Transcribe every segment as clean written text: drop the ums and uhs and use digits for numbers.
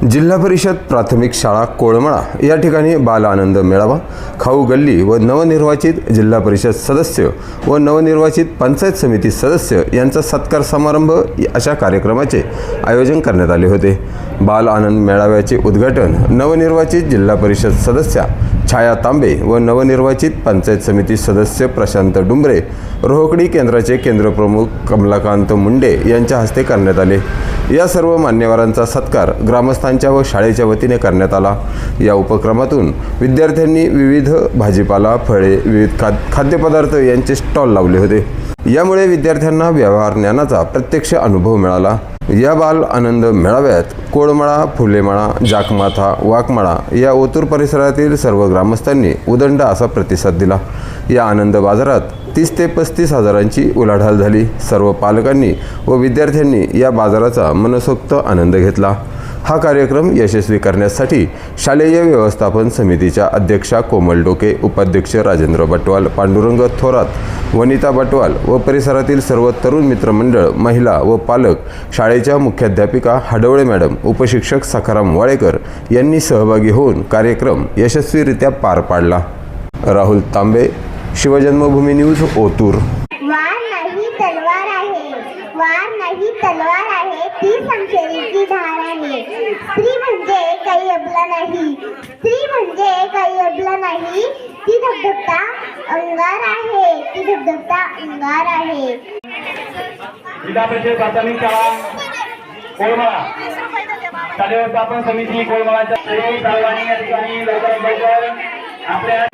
जिल्हा परिषद प्राथमिक शाळा कोळमळा या ठिकाणी बाल आनंद मेळावा, खाऊ गल्ली व नवनिर्वाचित जिल्हा परिषद सदस्य व नवनिर्वाचित पंचायत समिती सदस्य यांचा सत्कार समारंभ अशा कार्यक्रमाचे आयोजन करण्यात आले होते। बाल आनंद मेळाव्याचे उद्घाटन नवनिर्वाचित जिल्हा परिषद सदस्या छाया तांबे व नवनिर्वाचित पंचायत समिती सदस्य प्रशांत डुंबरे, रोहकडी केंद्राचे केंद्रप्रमुख कमलाकांत मुंडे यांच्या हस्ते करण्यात आले। या सर्व मान्यवरांचा सत्कार ग्रामस्थांच्या व शाळेच्या वतीने करण्यात आला। या उपक्रमातून विद्यार्थ्यांनी विविध भाजीपाला, फळे, विविध खाद्यपदार्थ यांचे स्टॉल लावले होते। यामुळे विद्यार्थ्यांना व्यवहार ज्ञानाचा प्रत्यक्ष अनुभव मिळाला। या बाल आनंद मेळाव्यात कोळमळा, फुलेमळा, जाकमाथा, वाकमळा या ओतूर परिसरातील सर्व ग्रामस्थांनी उदंड असा प्रतिसाद दिला। या आनंद बाजारात 30 ते 35 हजारांची उलाढाल झाली। सर्व पालकांनी व विद्यार्थ्यांनी या बाजाराचा मनसोक्त आनंद घेतला। हा कार्यक्रम यशस्वी करण्यासाठी शालेय व्यवस्थापन समितीच्या अध्यक्षा कोमल डोके, उपाध्यक्ष राजेंद्र बटवाल, पांडुरंग थोरात, वनिता बटवाल व परिसरातील सर्व तरुण मित्रमंडळ, महिला व पालक, शाळेच्या मुख्याध्यापिका हडवळे मॅडम, उपशिक्षक सखाराम वाळेकर यांनी सहभागी होऊन कार्यक्रम यशस्वीरित्या पार पाडला। राहुल तांबे, शिवजन्मभूमी न्यूज, ओतूर। वार नाही तलवार आहे, वार नाही तलवार आहे, ती समशेरीची धार आहे। स्त्री म्हणजे काही अबला नाही, स्त्री म्हणजे काही अबला नाही, ती धगधगता अंगार आहे, ती धगधगता अंगार आहे। जिल्हा परिषद प्राथमिक शाळा कोळमळा, शालेय व्यवस्थापन समिती कोळमळाच्या सर्वांनी या ठिकाणी लवकरात लवकर आपल्या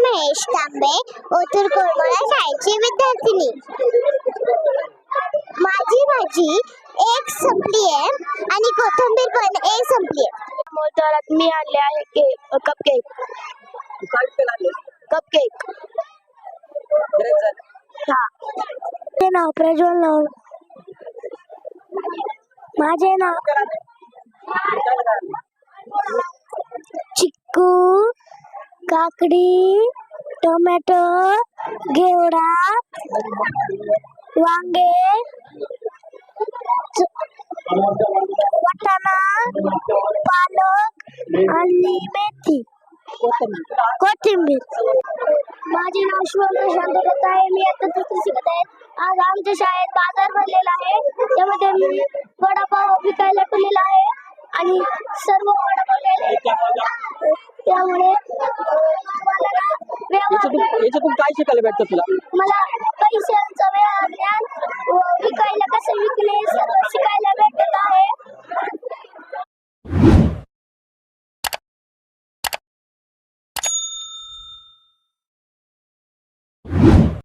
महेश तांबे, ओतूर कोळमळा शाळेची विद्यार्थिनी। माझी भाजी एक संपली आहे आणि कोथिंबीर पण एक संपली आहे। मोटारात मी आणले आहे कपकेक। हा, ते नाव प्रज्वल नाव। माझे नाव चिक्कू, काकडी, टोमॅटो, घेवडा, वांगे, वाटाणा, पालक आणि मेथी, कोथिंबीर। माझे नाव शिवम प्रशांत दत्त आहे, मी आता दुसरी शिकत आहे। आज आमच्या शाळेत बाजार भरलेला आहे, त्यामध्ये मी वडापाव विकायला ठेवलेला आहे आणि सर्व वडापाव घ्यायला, त्यामुळे याच्यातून काय शिकायला भेटतं तुला? मला पैशांचं व्यवहार ज्ञान, विकायला कसं विकणे सर्व